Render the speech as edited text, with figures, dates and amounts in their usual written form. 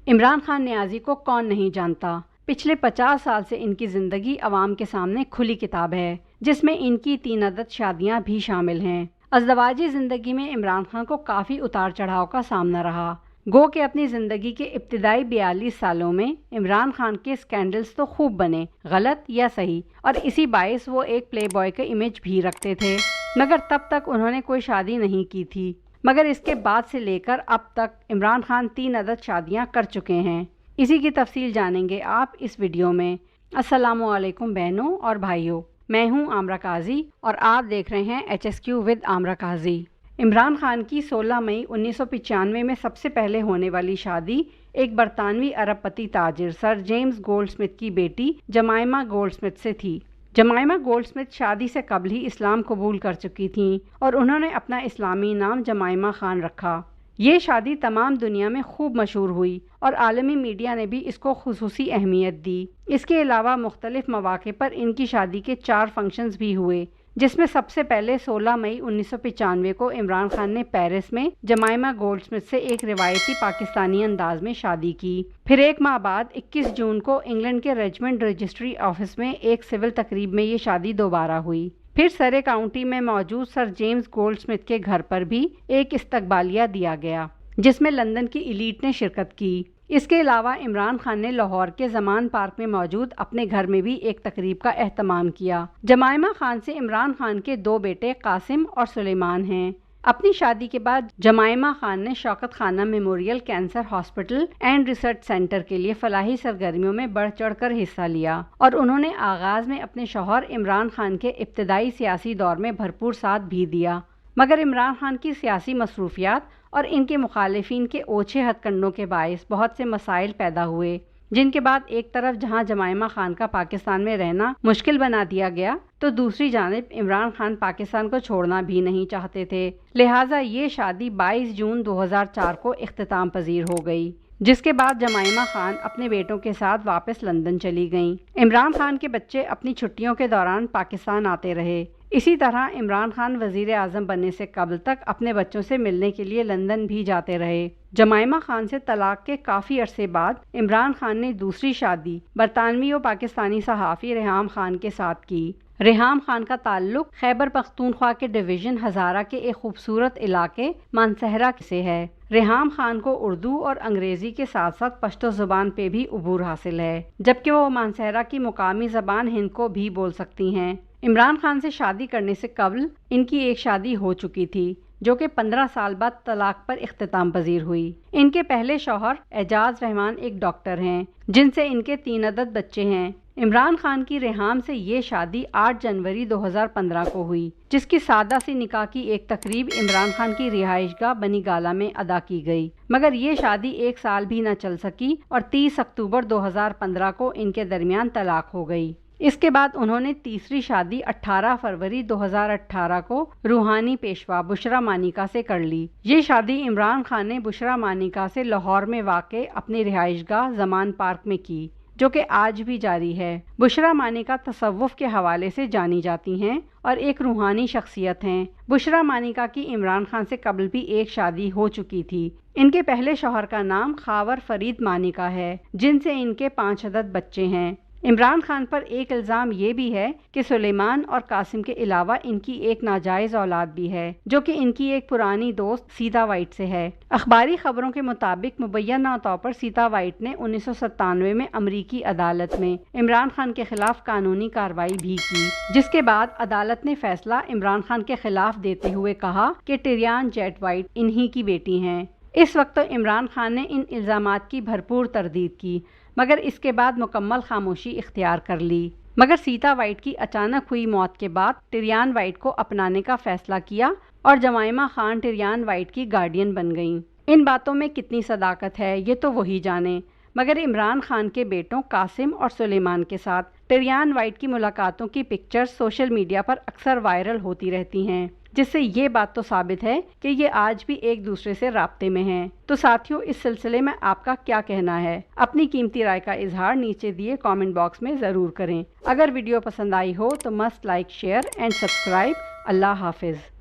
عمران خان نیازی کو کون نہیں جانتا؟ پچھلے 50 سال سے ان کی زندگی عوام کے سامنے کھلی کتاب ہے، جس میں ان کی 3 عدد شادیاں بھی شامل ہیں۔ ازدواجی زندگی میں عمران خان کو کافی اتار چڑھاؤ کا سامنا رہا۔ گو کہ اپنی زندگی کے ابتدائی 42 سالوں میں عمران خان کے اسکینڈلز تو خوب بنے، غلط یا صحیح، اور اسی باعث وہ ایک پلے بوائے کا امیج بھی رکھتے تھے، مگر تب تک انہوں نے کوئی شادی نہیں کی تھی۔ مگر اس کے بعد سے لے کر اب تک عمران خان 3 عدد شادیاں کر چکے ہیں۔ اسی کی تفصیل جانیں گے آپ اس ویڈیو میں۔ السلام علیکم بہنوں اور بھائیوں، میں ہوں عامرہ قاضی اور آپ دیکھ رہے ہیں HSQ ود عامرہ قاضی۔ عمران خان کی 16 مئی 1995 میں سب سے پہلے ہونے والی شادی ایک برطانوی ارب پتی تاجر سر جیمز گولڈ سمتھ کی بیٹی جمائمہ گولڈ سمتھ سے تھی۔ جمائمہ گولڈ سمتھ شادی سے قبل ہی اسلام قبول کر چکی تھیں اور انہوں نے اپنا اسلامی نام جمائمہ خان رکھا۔ یہ شادی تمام دنیا میں خوب مشہور ہوئی اور عالمی میڈیا نے بھی اس کو خصوصی اہمیت دی۔ اس کے علاوہ مختلف مواقع پر ان کی شادی کے 4 فنکشنز بھی ہوئے، جس میں سب سے پہلے 16 مئی 1995 کو عمران خان نے پیرس میں جمائمہ گولڈ سمتھ سے ایک روایتی پاکستانی انداز میں شادی کی۔ پھر ایک ماہ بعد 21 جون کو انگلینڈ کے ریجمنڈ رجسٹری آفس میں ایک سول تقریب میں یہ شادی دوبارہ ہوئی۔ پھر سرے کاؤنٹی میں موجود سر جیمز گولڈ سمتھ کے گھر پر بھی ایک استقبالیہ دیا گیا، جس میں لندن کی ایلیٹ نے شرکت کی۔ اس کے علاوہ عمران خان نے لاہور کے زمان پارک میں موجود اپنے گھر میں بھی ایک تقریب کا اہتمام کیا۔ جمائمہ خان سے عمران خان کے 2 بیٹے قاسم اور سلیمان ہیں۔ اپنی شادی کے بعد جمائمہ خان نے شوکت خانہ memorial cancer hospital and research centre کے لیے فلاحی سرگرمیوں میں بڑھ چڑھ کر حصہ لیا اور انہوں نے آغاز میں اپنے شوہر عمران خان کے ابتدائی سیاسی دور میں بھرپور ساتھ بھی دیا، مگر عمران خان کی سیاسی مصروفیات اور ان کے مخالفین کے اوچھے ہتھ کنڈوں کے باعث بہت سے مسائل پیدا ہوئے، جن کے بعد ایک طرف جہاں جمائمہ خان کا پاکستان میں رہنا مشکل بنا دیا گیا تو دوسری جانب عمران خان پاکستان کو چھوڑنا بھی نہیں چاہتے تھے، لہٰذا یہ شادی 22 جون 2004 کو اختتام پذیر ہو گئی، جس کے بعد جمائمہ خان اپنے بیٹوں کے ساتھ واپس لندن چلی گئیں۔ عمران خان کے بچے اپنی چھٹیوں کے دوران پاکستان آتے رہے۔ اسی طرح عمران خان وزیر اعظم بننے سے قبل تک اپنے بچوں سے ملنے کے لیے لندن بھی جاتے رہے۔ جمائمہ خان سے طلاق کے کافی عرصے بعد عمران خان نے دوسری شادی برطانوی و پاکستانی صحافی ریحام خان کے ساتھ کی۔ ریحام خان کا تعلق خیبر پختونخوا کے ڈویژن ہزارہ کے ایک خوبصورت علاقے مانسہرہ سے ہے۔ ریحام خان کو اردو اور انگریزی کے ساتھ ساتھ پشتو زبان پہ بھی عبور حاصل ہے، جبکہ وہ مانسہرہ کی مقامی زبان ہند کو بھی بول سکتی ہیں۔ عمران خان سے شادی کرنے سے قبل ان کی ایک شادی ہو چکی تھی، جو کہ 15 سال بعد طلاق پر اختتام پذیر ہوئی۔ ان کے پہلے شوہر اعجاز رحمان ایک ڈاکٹر ہیں، جن سے ان کے 3 عدد بچے ہیں۔ عمران خان کی ریحام سے یہ شادی 8 جنوری 2015 کو ہوئی، جس کی سادہ سی نکاح کی ایک تقریب عمران خان کی رہائش گاہ بنی گالہ میں ادا کی گئی، مگر یہ شادی 1 سال بھی نہ چل سکی اور 30 اکتوبر 2015 کو ان کے درمیان طلاق ہو گئی۔ اس کے بعد انہوں نے تیسری شادی 18 فروری 2018 کو روحانی پیشوا بشرا مانیکا سے کر لی۔ یہ شادی عمران خان نے بشرا مانیکا سے لاہور میں واقع اپنی رہائش گاہ زمان پارک میں کی، جو کہ آج بھی جاری ہے۔ بشرا مانیکا تصوف کے حوالے سے جانی جاتی ہیں اور ایک روحانی شخصیت ہیں۔ بشرا مانیکا کی عمران خان سے قبل بھی ایک شادی ہو چکی تھی۔ ان کے پہلے شوہر کا نام خاور فرید مانیکا ہے، جن سے ان کے 5 عدد بچے ہیں۔ عمران خان پر ایک الزام یہ بھی ہے کہ سلیمان اور قاسم کے علاوہ ان کی ایک ناجائز اولاد بھی ہے، جو کہ ان کی ایک پرانی دوست سیتا وائٹ سے ہے۔ اخباری خبروں کے مطابق مبینہ طور پر سیتا وائٹ نے 1997 میں امریکی عدالت میں عمران خان کے خلاف قانونی کارروائی بھی کی، جس کے بعد عدالت نے فیصلہ عمران خان کے خلاف دیتے ہوئے کہا کہ ٹریان جیٹ وائٹ انہی کی بیٹی ہیں۔ اس وقت تو عمران خان نے ان الزامات کی بھرپور تردید کی، مگر اس کے بعد مکمل خاموشی اختیار کر لی۔ مگر سیتا وائٹ کی اچانک ہوئی موت کے بعد ٹریان وائٹ کو اپنانے کا فیصلہ کیا اور جمائمہ خان ٹریان وائٹ کی گارڈین بن گئیں۔ ان باتوں میں کتنی صداقت ہے یہ تو وہی جانے، مگر عمران خان کے بیٹوں قاسم اور سلیمان کے ساتھ ٹریان وائٹ کی ملاقاتوں کی پکچرز سوشل میڈیا پر اکثر وائرل ہوتی رہتی ہیں، جس سے یہ بات تو ثابت ہے کہ یہ آج بھی ایک دوسرے سے رابطے میں ہیں۔ تو ساتھیوں، اس سلسلے میں آپ کا کیا کہنا ہے؟ اپنی قیمتی رائے کا اظہار نیچے دیے کامنٹ باکس میں ضرور کریں۔ اگر ویڈیو پسند آئی ہو تو must like, share and subscribe. Allah حافظ۔